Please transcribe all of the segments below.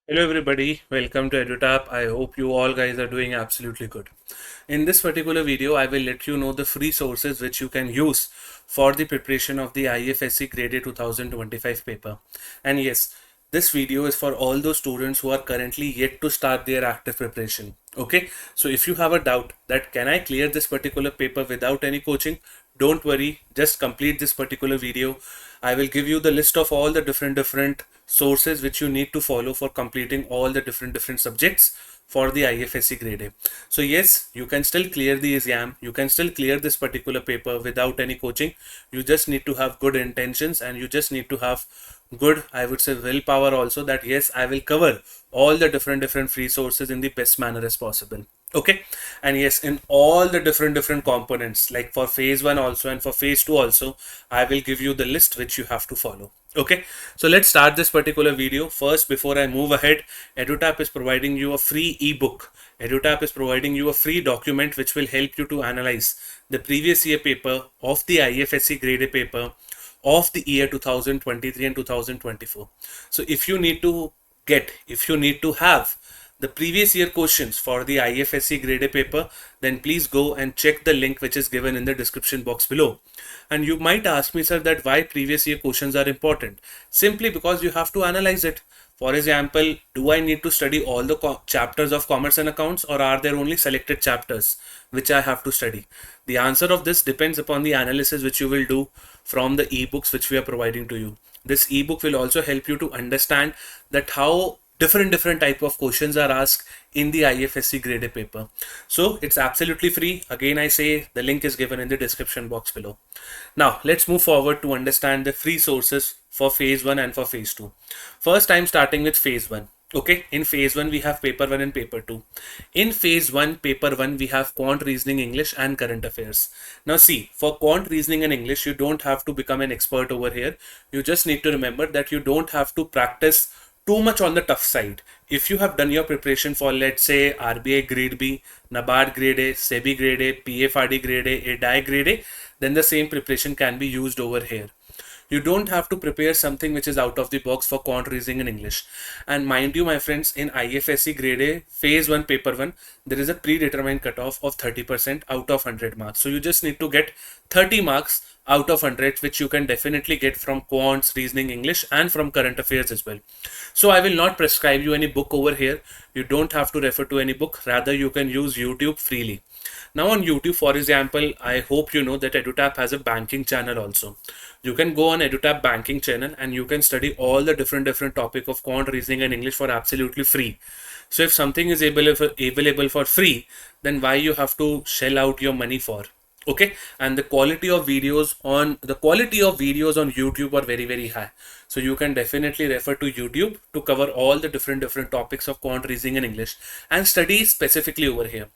Hello everybody, welcome to EduTap. I hope you all guys are doing absolutely good. In this particular video, I will let you know the free sources which you can use for the preparation of the IFSC Grade A 2025 paper. And yes, this video is for all those students who are currently yet to start their active preparation. Okay, so if you have a doubt that can I clear this particular paper without any coaching, don't worry, just complete this particular video. I will give you the list of all the different sources which you need to follow for completing all the different subjects for the IFSC grade A. So yes, you can still clear the exam, you can still clear this particular paper without any coaching. You just need to have good intentions and you just need to have good, I would say, willpower also, that yes, I will cover all the different free sources in the best manner as possible. Okay, and yes, in all the different components, like for phase 1 also and for phase 2 also, I will give you the list which you have to follow. Okay, so let's start this particular video. First, before I move ahead, EduTap is providing you a free ebook. EduTap is providing you a free document which will help you to analyze the previous year paper of the IFSC grade A paper of the year 2023 and 2024. So if you need to have the previous year questions for the IFSC grade A paper, then please go and check the link which is given in the description box below. And you might ask me, sir, that why previous year questions are important? Simply because you have to analyze it. For example, do I need to study all the chapters of commerce and accounts, or are there only selected chapters which I have to study? The answer of this depends upon the analysis which you will do from the ebooks which we are providing to you. This ebook will also help you to understand that how different type of questions are asked in the IFSC grade A paper. So it's absolutely free. Again, I say the link is given in the description box below. Now let's move forward to understand the free sources for phase 1 and for phase 2. First, I'm starting with phase 1. Okay, in phase 1 we have paper 1 and paper 2. In phase 1, paper 1, we have quant, reasoning, English and current affairs. Now see, for quant, reasoning and English, you don't have to become an expert over here. You just need to remember that you don't have to practice too much on the tough side. If you have done your preparation for, let's say, RBI grade B, NABARD grade A, SEBI grade A, PFRD grade A, ADI grade A, then the same preparation can be used over here. You don't have to prepare something which is out of the box for quant, reasoning and English. And mind you, my friends, in IFSC grade A phase 1 paper 1, there is a predetermined cutoff of 30% out of 100 marks. So you just need to get 30 marks out of 100, which you can definitely get from quants, reasoning, English and from current affairs as well. So I will not prescribe you any book over here. You don't have to refer to any book. Rather, you can use YouTube freely. Now on YouTube, for example, I hope you know that EduTap has a banking channel also. You can go on EduTap banking channel and you can study all the different topic of quant, reasoning and English for absolutely free. So if something is available for free, then why you have to shell out your money for? Okay, and the quality of videos on YouTube are very high. So you can definitely refer to YouTube to cover all the different topics of quant, reasoning and English and study specifically over here.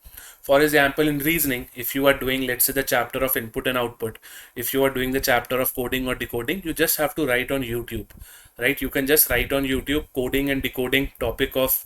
For example, in reasoning, if you are doing, let's say, the chapter of input and output, if you are doing the chapter of coding or decoding, you just have to write on YouTube, right? You can just write on YouTube coding and decoding topic of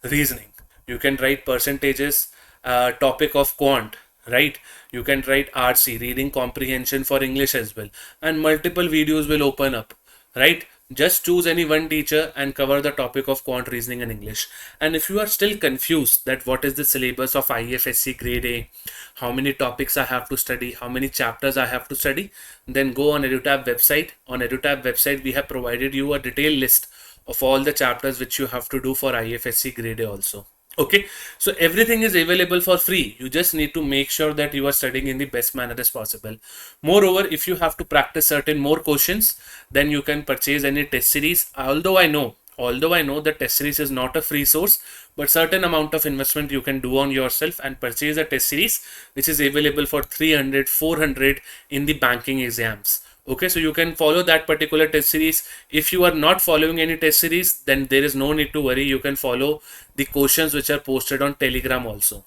reasoning. You can write percentages, topic of quant, right? You can write RC, reading comprehension for English as well, and multiple videos will open up, right? Just choose any one teacher and cover the topic of quant, reasoning and English. And if you are still confused that what is the syllabus of IFSC grade A, how many topics I have to study, how many chapters I have to study, then go on EduTap website. On EduTap website, we have provided you a detailed list of all the chapters which you have to do for IFSC grade A also. Okay, so everything is available for free. You just need to make sure that you are studying in the best manner as possible. Moreover, if you have to practice certain more questions, then you can purchase any test series. Although I know the test series is not a free source, but certain amount of investment you can do on yourself and purchase a test series which is available for 300, 400 in the banking exams. Okay, so you can follow that particular test series. If you are not following any test series, then there is no need to worry. You can follow the questions which are posted on Telegram also.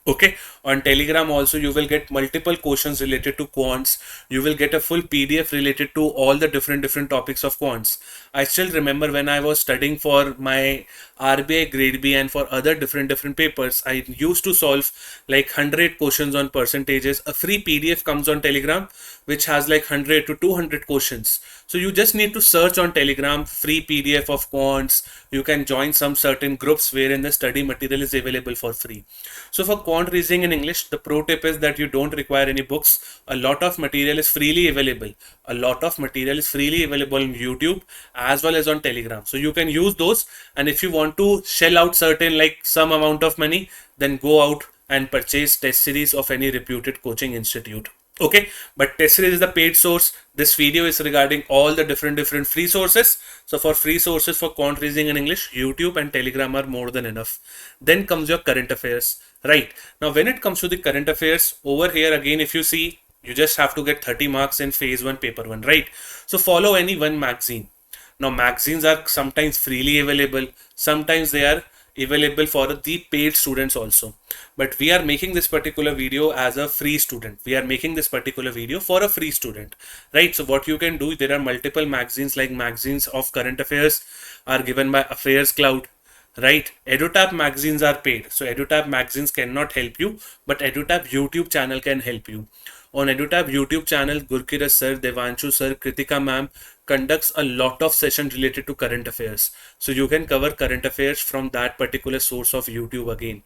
Okay, on Telegram also you will get multiple questions related to quants. You will get a full PDF related to all the different topics of quants. I still remember when I was studying for my RBI grade B and for other different papers, I used to solve like 100 questions on percentages. A free PDF comes on Telegram which has like 100 to 200 questions. So you just need to search on Telegram free PDF of quants. You can join some certain groups wherein the study material is available for free. So for quant reasoning in English, the pro tip is that you don't require any books. A lot of material is freely available. A lot of material is freely available on YouTube as well as on Telegram. So you can use those, and if you want to shell out certain like some amount of money, then go out and purchase test series of any reputed coaching institute. Okay, but test series is the paid source. This video is regarding all the different free sources. So for free sources for quant reasoning in English, YouTube and Telegram are more than enough. Then comes your current affairs. Right, now when it comes to the current affairs, over here again, if you see, you just have to get 30 marks in phase 1 paper 1, right? So follow any one magazine. Now magazines are sometimes freely available, sometimes they are available for the paid students also, but we are making this particular video as a free student. We are making this particular video for a free student, right? So what you can do, there are multiple magazines, like magazines of current affairs are given by Affairs Cloud, right? EduTap magazines are paid, so EduTap magazines cannot help you, but EduTap YouTube channel can help you. On EduTap YouTube channel, Gurkirat sir, Devanshu sir, Kritika ma'am conducts a lot of sessions related to current affairs. So you can cover current affairs from that particular source of YouTube again.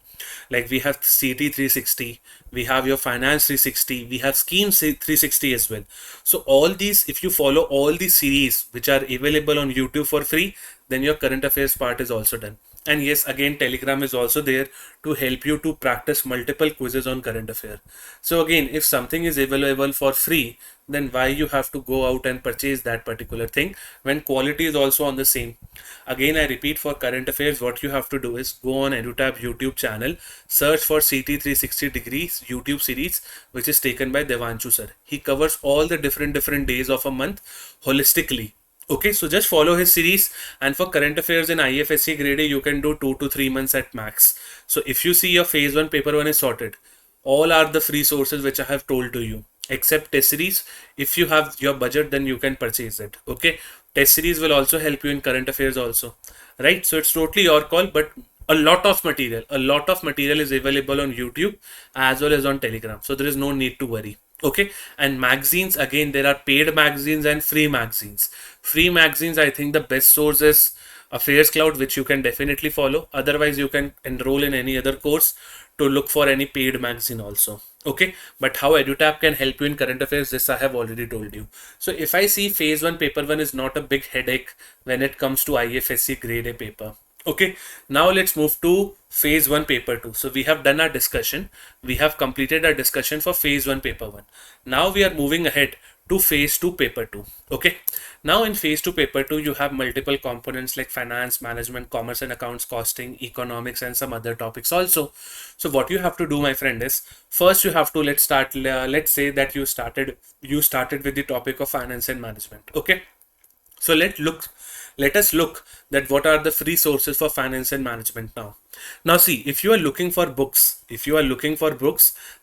Like we have CT 360, we have your Finance 360, we have Scheme 360 as well. So all these, if you follow all these series which are available on YouTube for free, then your current affairs part is also done. And yes, again, Telegram is also there to help you to practice multiple quizzes on current affair. So again, if something is available for free, then why you have to go out and purchase that particular thing when quality is also on the same? Again, I repeat, for current affairs, what you have to do is go on EduTab YouTube channel, search for CT 360 degrees YouTube series, which is taken by Devanshu sir. He covers all the different days of a month holistically. Okay, so just follow his series, and for current affairs in IFSCA Grade A, you can do 2 to 3 months at max. So if you see your phase 1 paper 1 is sorted, all are the free sources which I have told to you, except test series. If you have your budget, then you can purchase it. Okay, test series will also help you in current affairs also, right? So it's totally your call, but a lot of material is available on YouTube as well as on Telegram. So there is no need to worry. Okay, and magazines, again, there are paid magazines and free magazines. Free magazines, I think the best source is Affairs Cloud, which you can definitely follow. Otherwise, you can enroll in any other course to look for any paid magazine also. Okay, but how EduTap can help you in current affairs, this I have already told you. So if I see phase 1 paper 1 is not a big headache when it comes to IFSC Grade A paper. Okay, now let's move to phase 1 paper 2. So we have done our discussion. We have completed our discussion for phase 1 paper 1. Now we are moving ahead to phase 2 paper 2. Okay, now in phase 2 paper 2, you have multiple components like finance, management, commerce and accounts, costing, economics and some other topics also. So what you have to do, my friend, is first you have to, let's say that you started with the topic of finance and management. Okay, so let us look that what are the free sources for finance and management now. Now see, if you are looking for books,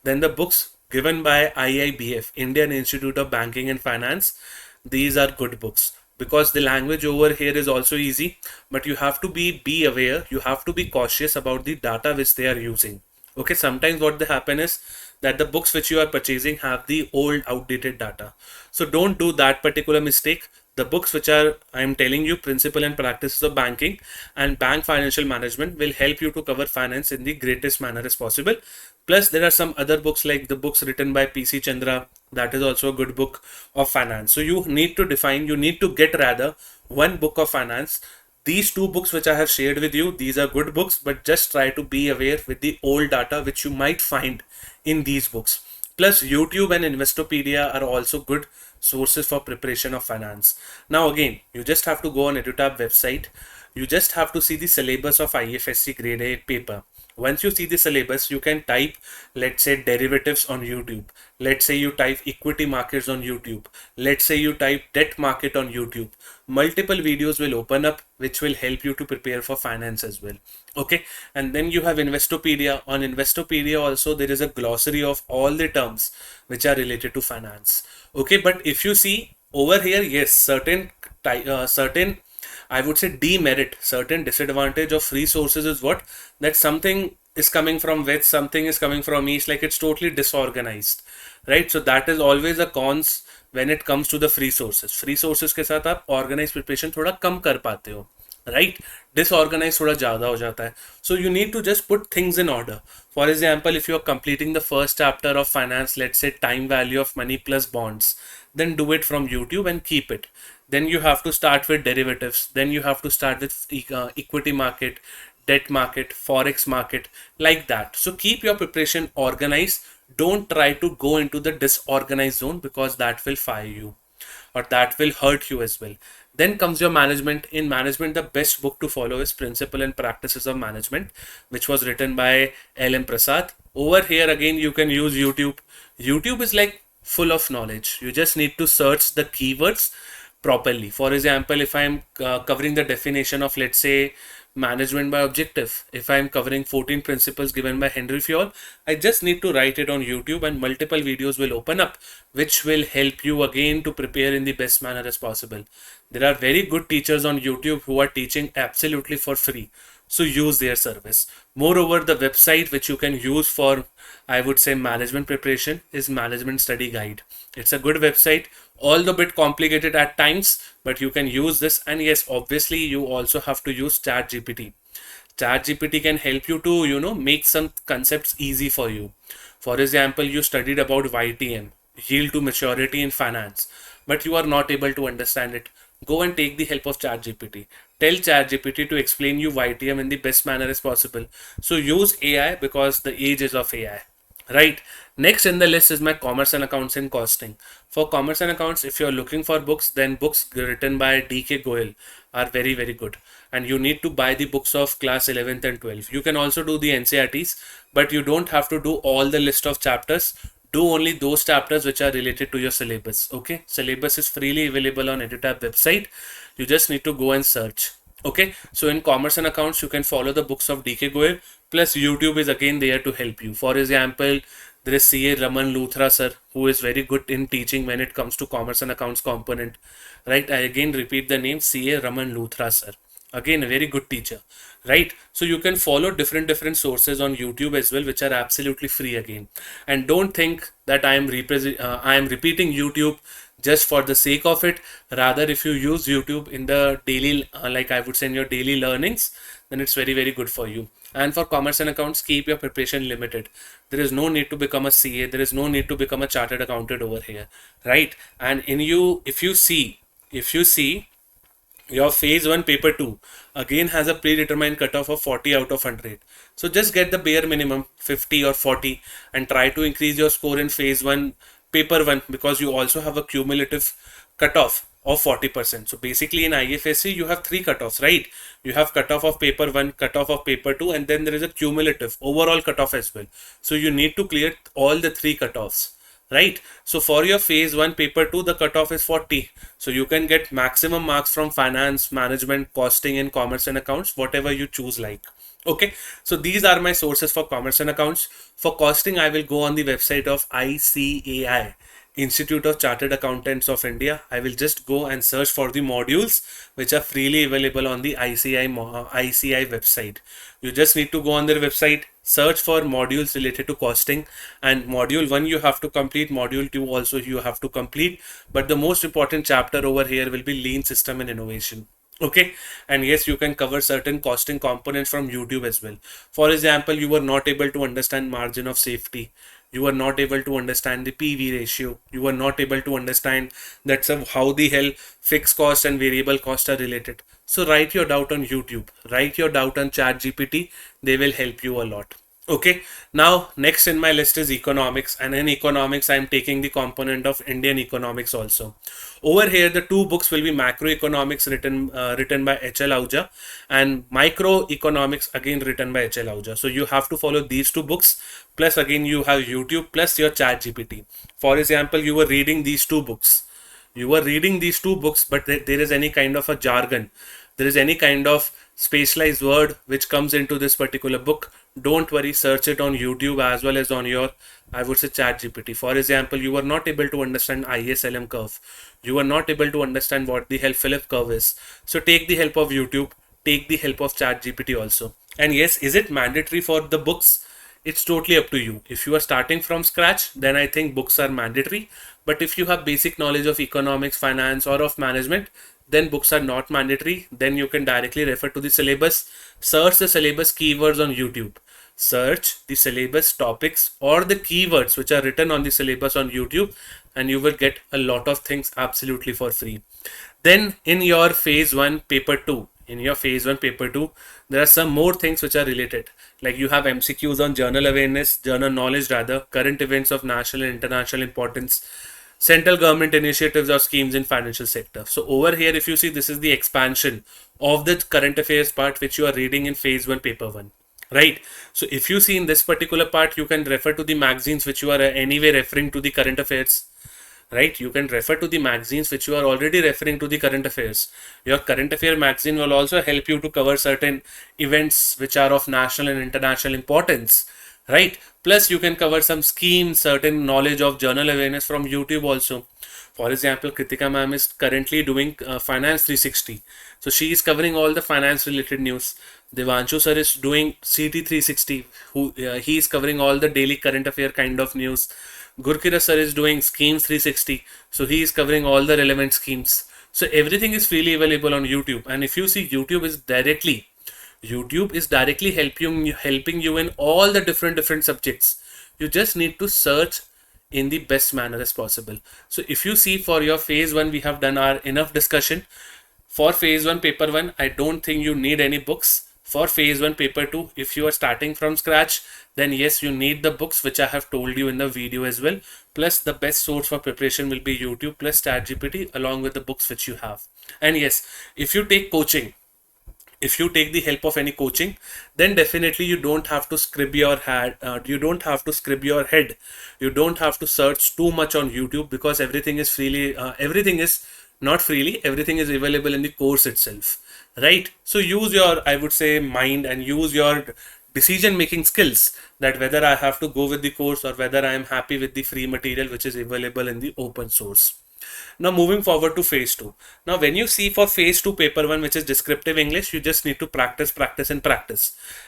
then the books given by IIBF, Indian Institute of Banking and Finance, these are good books because the language over here is also easy, but you have to be aware, you have to be cautious about the data which they are using. Okay, sometimes what they happen is that the books which you are purchasing have the old outdated data. So don't do that particular mistake. The books which are, I am telling you, Principle and Practices of Banking and Bank Financial Management will help you to cover finance in the greatest manner as possible. Plus there are some other books like the books written by PC Chandra, that is also a good book of finance. So you need to get rather one book of finance. These two books which I have shared with you, these are good books, but just try to be aware with the old data which you might find in these books. Plus YouTube and Investopedia are also good sources for preparation of finance. Now again, you just have to go on EduTab website. You just have to see the syllabus of IFSC Grade A paper. Once you see the syllabus, you can type, let's say, derivatives on YouTube. Let's say you type equity markets on YouTube. Let's say you type debt market on YouTube. Multiple videos will open up which will help you to prepare for finance as well. Okay, and then you have Investopedia. On Investopedia also there is a glossary of all the terms which are related to finance. Okay, but if you see over here, yes, certain I would say demerit, certain disadvantage of free sources is what, that something is coming from west, something is coming from east, like it's totally disorganized, right? So that is always a cons when it comes to the free sources. Free sources के साथ आप organized preparation थोड़ा कम कर पाते हो, right? Disorganized थोड़ा ज़्यादा हो जाता है. So you need to just put things in order. For example, if you are completing the first chapter of finance, let's say time value of money plus bonds, then do it from YouTube and keep it. Then you have to start with derivatives. Then you have to start with equity market, debt market, forex market, like that. So keep your preparation organized. Don't try to go into the disorganized zone, because that will fire you, or that will hurt you as well. Then comes your management. In management, the best book to follow is Principle and Practices of Management, which was written by L.M. Prasad. Over here again, you can use YouTube. YouTube is like full of knowledge. You just need to search the keywords properly. For example, if I'm covering the definition of, let's say, management by objective, if I'm covering 14 principles given by Henry Fayol, I just need to write it on YouTube and multiple videos will open up which will help you again to prepare in the best manner as possible. There are very good teachers on YouTube who are teaching absolutely for free, so use their service. Moreover, the website which you can use for, I would say, management preparation is Management Study Guide. It's a good website, although a bit complicated at times, but you can use this. And yes, obviously you also have to use ChatGPT. ChatGPT can help you to, make some concepts easy for you. For example, you studied about YTM, yield to maturity in finance, but you are not able to understand it. Go and take the help of ChatGPT. Tell ChatGPT to explain you YTM in the best manner as possible. So use AI, because the age is of AI. Right. Next in the list is my commerce and accounts and costing. For commerce and accounts, if you're looking for books, then books written by D.K. Goyal are very, very good. And you need to buy the books of class 11th and 12th. You can also do the NCRTs, but you don't have to do all the list of chapters. Do only those chapters which are related to your syllabus. Okay. Syllabus is freely available on EduTap website. You just need to go and search. Okay, so in commerce and accounts, you can follow the books of D.K. Goyal, plus YouTube is again there to help you. For example, there is C.A. Raman Luthra sir, who is very good in teaching when it comes to commerce and accounts component. Right, I again repeat the name, C.A. Raman Luthra sir. Again, a very good teacher. Right, so you can follow different sources on YouTube as well, which are absolutely free again. And don't think that I am repeating YouTube just for the sake of it. Rather, if you use YouTube in the daily, like I would say in your daily learnings, then it's very, very good for you. And for commerce and accounts, keep your preparation limited. There is no need to become a CA. There is no need to become a chartered accountant over here, right? And if you see, your phase 1 paper 2 again has a predetermined cutoff of 40 out of 100. So just get the bare minimum 50 or 40 and try to increase your score in phase 1 paper 1, because you also have a cumulative cutoff of 40%. So basically in IFSC you have 3 cutoffs, right? You have cutoff of paper 1, cutoff of paper 2, and then there is a cumulative overall cutoff as well. So you need to clear all the 3 cutoffs. Right, so for your phase 1 paper 2, the cutoff is 40, so you can get maximum marks from finance, management, costing, and commerce and accounts, whatever you choose like. Okay, so these are my sources for commerce and accounts. For costing, I will go on the website of ICAI, Institute of Chartered Accountants of India. I will just go and search for the modules which are freely available on the ICAI website. You just need to go on their website, search for modules related to costing, and module 1 you have to complete, module 2 also you have to complete, but the most important chapter over here will be lean system and innovation. Okay, and yes, you can cover certain costing components from YouTube as well. For example, you were not able to understand margin of safety, you were not able to understand the PV ratio, you were not able to understand that's how the hell fixed cost and variable cost are related. So write your doubt on YouTube, write your doubt on ChatGPT, they will help you a lot. Okay, now next in my list is economics, and in economics, I'm taking the component of Indian economics also. Over here, the two books will be macroeconomics written by H.L. Ahuja, and microeconomics again written by H.L. Ahuja. So you have to follow these two books. Plus, again, you have YouTube plus your Chat GPT. For example, you were reading these two books. You were reading these two books, but there is any kind of a jargon, there is any kind of specialized word which comes into this particular book, don't worry, search it on YouTube as well as on your, I would say, Chat GPT. For example, you were not able to understand ISLM curve, you were not able to understand what the hell Philip curve is, so take the help of YouTube, take the help of Chat GPT also. And yes, is it mandatory for the books? It's totally up to you. If you are starting from scratch, then I think books are mandatory. But if you have basic knowledge of economics, finance, or of management, then books are not mandatory. Then you can directly refer to the syllabus. Search the syllabus keywords on YouTube. Search the syllabus topics or the keywords which are written on the syllabus on YouTube, and you will get a lot of things absolutely for free. Then in your phase 1 paper 2, in your phase 1 paper 2, there are some more things which are related, like you have MCQs on journal awareness, journal knowledge rather, current events of national and international importance, central government initiatives or schemes in financial sector. So over here, if you see, this is the expansion of the current affairs part which you are reading in phase 1 paper 1, right? So if you see in this particular part, you can refer to the magazines which you are anyway referring to the current affairs, right? You can refer to the magazines which you are already referring to the current affairs. Your current affair magazine will also help you to cover certain events which are of national and international importance, right? Plus you can cover some schemes, certain knowledge of journal awareness from YouTube also. For example, Kritika ma'am is currently doing Finance 360. So she is covering all the finance related news. Devanshu sir is doing CT 360, who he is covering all the daily current affair kind of news. Gurkira sir is doing schemes 360, so he is covering all the relevant schemes. So everything is freely available on YouTube. And if you see, YouTube is directly helping you in all the different subjects. You just need to search in the best manner as possible. So if you see, for your phase 1, we have done our enough discussion. For phase 1 paper 1, I don't think you need any books. For phase 1 paper 2, if you are starting from scratch, then yes, you need the books which I have told you in the video as well. Plus the best source for preparation will be YouTube plus ChatGPT along with the books which you have. And yes, if you take coaching, if you take the help of any coaching, then definitely you don't have to scrib your head, you don't have to scrib your head, you don't have to search too much on YouTube, because everything is freely, everything is not freely, everything is available in the course itself, right? So use your, I would say, mind, and use your decision making skills, that whether I have to go with the course or whether I am happy with the free material which is available in the open source. Now moving forward to phase 2. Now when you see for phase 2 paper 1, which is descriptive English, you just need to practice.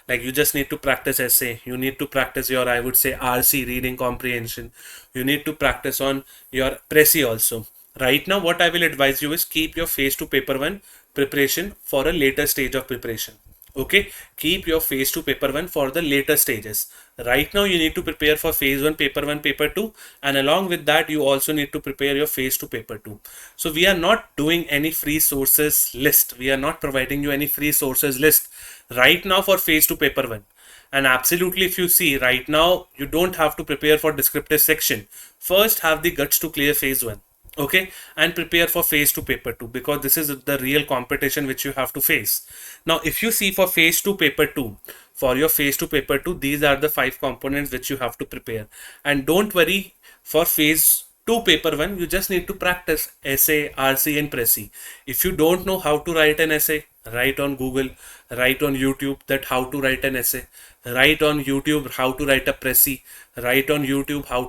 Like you just need to practice essay, you need to practice your, I would say, RC, reading comprehension, you need to practice on your Prezi also. Right now what I will advise you is keep your phase 2 paper 1 preparation for a later stage of preparation. Okay, keep your phase 2 paper 1 for the later stages. Right now you need to prepare for phase 1 paper 1 paper 2, and along with that you also need to prepare your phase 2 paper 2. So we are not doing any free sources list, we are not providing you any free sources list right now for phase 2 paper 1. And absolutely, if you see right now, you don't have to prepare for descriptive section. First have the guts to clear phase 1, okay, and prepare for phase 2 paper 2, because this is the real competition which you have to face. Now if you see for phase 2 paper 2, for your phase 2 paper 2, these are the 5 components which you have to prepare. And don't worry, for phase 2 paper 1, you just need to practice essay, RC and Prezi. If you don't know how to write an essay, write on Google, write on YouTube that how to write an essay, write on YouTube how to write a Prezi, write on YouTube how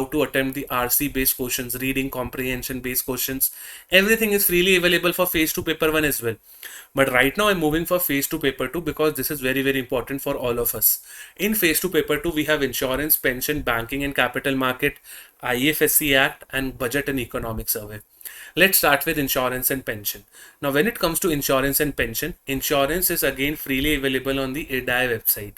to attempt the RC based questions, reading comprehension based questions. Everything is freely available for phase 2 paper 1 as well. But right now I'm moving for phase 2 paper 2 because this is very important for all of us. In phase 2 paper 2, we have insurance, pension, banking and capital market, IFSC Act and budget and economic survey. Let's start with insurance and pension. Now when it comes to insurance and pension, insurance is again freely available on the IRDAI website.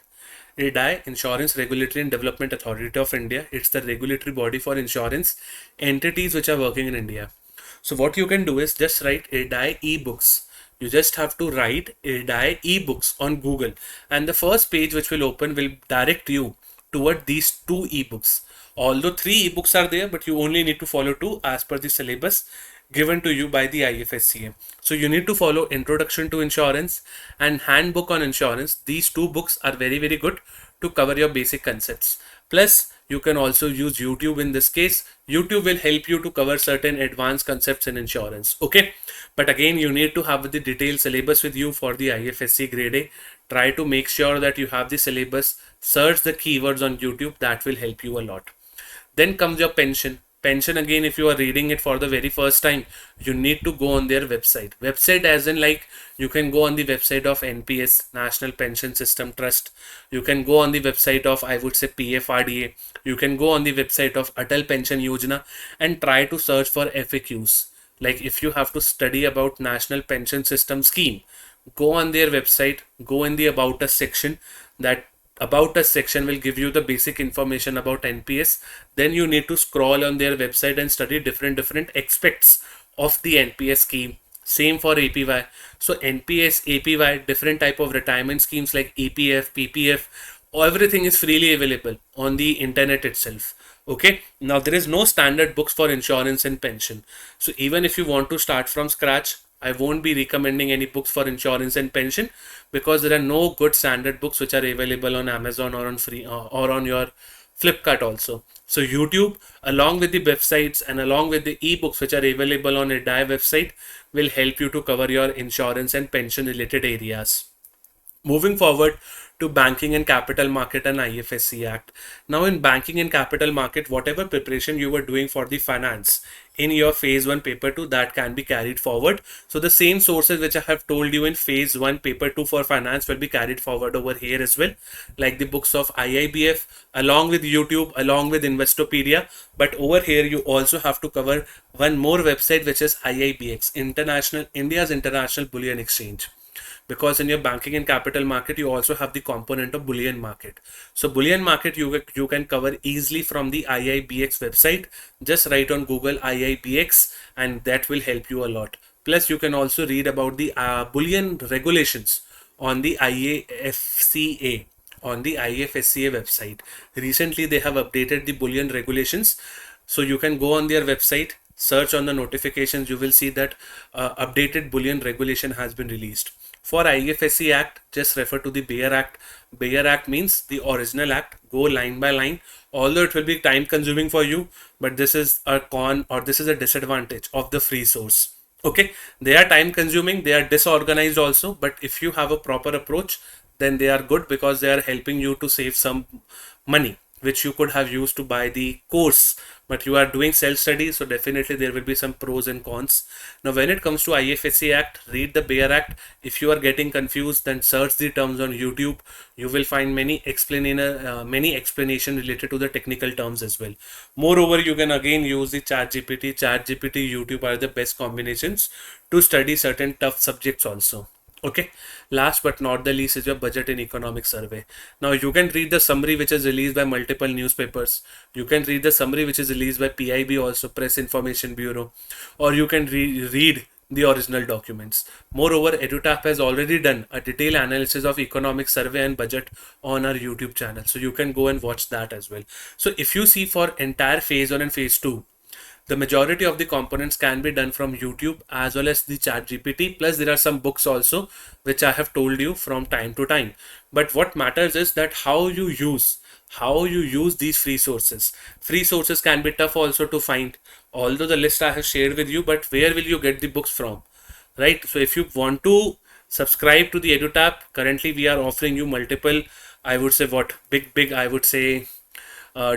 IRDAI, Insurance Regulatory and Development Authority of India. It's the regulatory body for insurance entities which are working in India. So what you can do is just write IRDAI ebooks. You just have to write ADI ebooks on Google, and the first page which will open will direct you toward these two ebooks. Although three ebooks are there, but you only need to follow two as per the syllabus given to you by the IFSCA. So you need to follow Introduction to Insurance and Handbook on Insurance. These two books are very, very good to cover your basic concepts. Plus, you can also use YouTube in this case. YouTube will help you to cover certain advanced concepts in insurance. Okay. But again, you need to have the detailed syllabus with you for the IFSC grade A. Try to make sure that you have the syllabus. Search the keywords on YouTube. That will help you a lot. Then comes your pension. Pension, again, if you are reading it for the very first time, you need to go on their website. Website as in, like, you can go on the website of NPS, National Pension System Trust. You can go on the website of, I would say, PFRDA. You can go on the website of Atal Pension Yojana and try to search for FAQs. Like, if you have to study about National Pension System Scheme, go on their website, go in the About Us section. That About Us section will give you the basic information about NPS. Then you need to scroll on their website and study different aspects of the NPS scheme. Same for APY. So NPS, APY, different type of retirement schemes like EPF, PPF, everything is freely available on the internet itself. Okay, now there is no standard books for insurance and pension. So even if you want to start from scratch, I won't be recommending any books for insurance and pension, because there are no good standard books which are available on Amazon or on free or on your Flipkart also. So YouTube, along with the websites and along with the ebooks which are available on a DI website, will help you to cover your insurance and pension related areas. Moving forward to banking and capital market and IFSC Act. Now in banking and capital market, whatever preparation you were doing for the finance in your phase 1 paper 2, that can be carried forward. So the same sources which I have told you in phase 1 paper 2 for finance will be carried forward over here as well, like the books of IIBF, along with YouTube, along with Investopedia. But over here you also have to cover one more website, which is IIBX, India's International Bullion Exchange. Because in your banking and capital market, you also have the component of bullion market. So bullion market you can cover easily from the IIBX website. Just write on Google IIBX and that will help you a lot. Plus you can also read about the bullion regulations on the IFSCA website. Recently they have updated the bullion regulations. So you can go on their website, search on the notifications, you will see that updated bullion regulation has been released. For IFSC Act, just refer to the Bayer Act. Bayer Act means the original act. Go line by line. Although it will be time consuming for you, but this is a con, or this is a disadvantage of the free source. Okay, they are time consuming, they are disorganized also, but if you have a proper approach, then they are good, because they are helping you to save some money which you could have used to buy the course, but you are doing self-study, so definitely there will be some pros and cons. Now when it comes to IFSC Act, read the Bayer Act. If you are getting confused, then search the terms on YouTube. You will find many explanation related to the technical terms as well. Moreover, you can again use the ChatGPT. ChatGPT, YouTube are the best combinations to study certain tough subjects also. Okay, last but not the least is your budget and economic survey. Now you can read the summary which is released by multiple newspapers. You can read the summary which is released by PIB also, Press Information Bureau, or you can read the original documents. Moreover, EduTap has already done a detailed analysis of economic survey and budget on our YouTube channel. So you can go and watch that as well. So if you see for entire phase 1 and phase 2, the majority of the components can be done from YouTube as well as the ChatGPT. Plus there are some books also which I have told you from time to time. But what matters is that how you use these free sources. Free sources can be tough also to find, although the list I have shared with you, but where will you get the books from, right? So if you want to subscribe to the EduTap, currently we are offering you multiple, I would say big I would say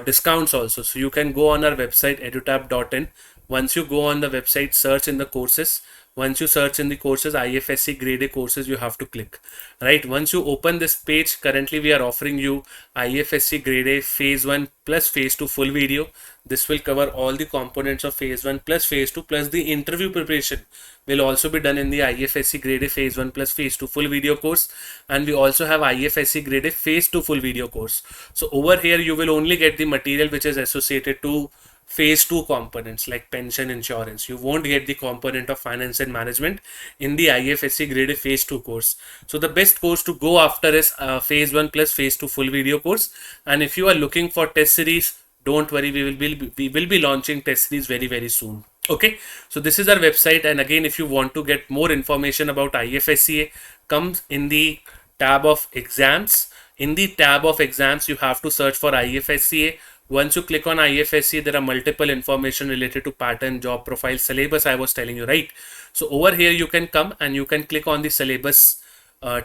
discounts also. So you can go on our website edutap.in. Once you go on the website, search in the courses. Once you search in the courses, IFSC Grade A courses, you have to click, right? Once you open this page, currently we are offering you IFSC Grade A phase 1 plus phase 2 full video. This will cover all the components of phase 1 plus phase 2, plus the interview preparation will also be done in the IFSC Grade A phase 1 plus phase 2 full video course. And we also have IFSC Grade A phase 2 full video course. So over here you will only get the material which is associated to phase 2 components like pension insurance. You won't get the component of finance and management in the IFSC Grade A phase 2 course. So the best course to go after is phase 1 plus phase 2 full video course. And if you are looking for test series, don't worry, we will be launching test series very soon. Okay, so this is our website, and again, if you want to get more information about IFSCA, come in the tab of exams. In the tab of exams, you have to search for IFSCA. Once you click on IFSCA, there are multiple information related to pattern, job profile, syllabus. I was telling you, right? So over here, you can come and you can click on the syllabus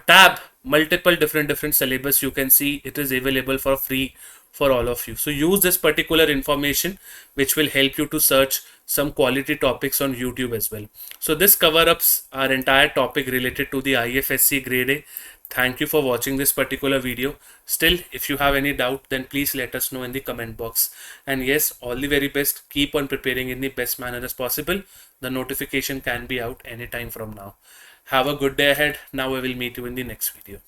tab. Multiple different syllabus you can see. It is available for free for all of you. So use this particular information, which will help you to search some quality topics on YouTube as well. So this cover ups our entire topic related to the IFSC Grade A. Thank you for watching this particular video. Still, if you have any doubt, then please let us know in the comment box. And yes, all the very best. Keep on preparing in the best manner as possible. The notification can be out anytime from now. Have a good day ahead. Now I will meet you in the next video.